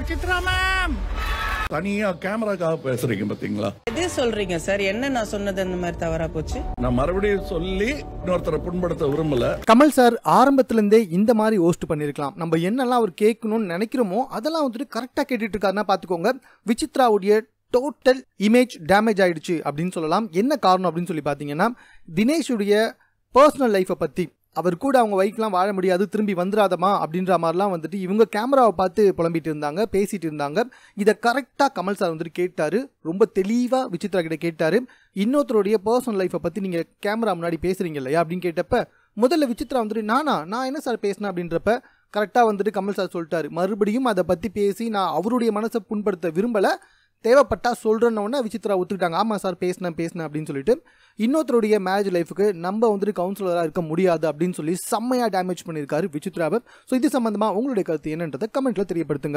Chitra ma'am தனியா கேமராக்காக பேசுறீங்க பாத்தீங்களா? எது சொல்றீங்க சார்? என்ன நான் சொன்னது அந்த மாதிரி தவறா போச்சு? நான் மறுபடியும் சொல்லி இன்னொருத்தரை புண்படுத்த விரும்பல. கமல் சார் ஆரம்பத்துல இருந்தே இந்த மாதிரி ஹோஸ்ட் பண்ணிருக்கலாம். நம்ம என்னெல்லாம் அவர் கேட்கணும்னு நினைக்கிறோமோ அதெல்லாம் வந்துட்டு கரெக்டா கேட்டுட்டு இருக்காருன்னா பாத்துக்கோங்க. விசித்ராவுடைய டோட்டல் இமேஜ் டேமேஜ் ஆயிடுச்சு அப்படின்னு சொல்லலாம். என்ன காரணம் அப்படின்னு சொல்லி பாத்தீங்கன்னா, தினேஷுடைய பர்சனல் லைஃபை பத்தி, அவர் கூட அவங்க வைக்கலாம் வாழ முடியாது, திரும்பி வந்துடாதமா அப்படின்ற மாதிரிலாம் வந்துட்டு இவங்க கேமராவை பார்த்து புலம்பிட்டு இருந்தாங்க, பேசிட்டு இருந்தாங்க. இதை கரெக்டாக கமல் சார் வந்துட்டு கேட்டாரு, ரொம்ப தெளிவாக விசித்ரா கிட்ட கேட்டாரு. இன்னொருத்தருடைய பர்சனல் லைஃப்பை பற்றி நீங்கள் கேமரா முன்னாடி பேசுறீங்க இல்லையா அப்படின்னு கேட்டப்ப, முதல்ல விசித்ரா வந்துட்டு நான் என்ன சார் பேசினேன் அப்படின்றப்ப கரெக்டாக வந்துட்டு கமல் சார் சொல்லிட்டாரு, மறுபடியும் அதை பற்றி பேசி நான் அவருடைய மனசை புண்படுத்த விரும்பலை, தேவைப்பட்டா சொல்கிறேன்னொன்னே விசித்ரா ஒத்துக்கிட்டாங்க. ஆமாம் சார் பேசினேன் அப்படின்னு சொல்லிட்டு, இன்னொருத்தருடைய மேரேஜ் லைஃபுக்கு நம்ம வந்துட்டு கவுன்சிலராக இருக்க முடியாது அப்படின்னு சொல்லி செம்மையாக டேமேஜ் பண்ணியிருக்காரு விசித்ராவை. ஸோ இது சம்மந்தமாக உங்களுடைய கருத்து என்னன்றதை கமெண்ட்டில் தெரியப்படுத்துங்க.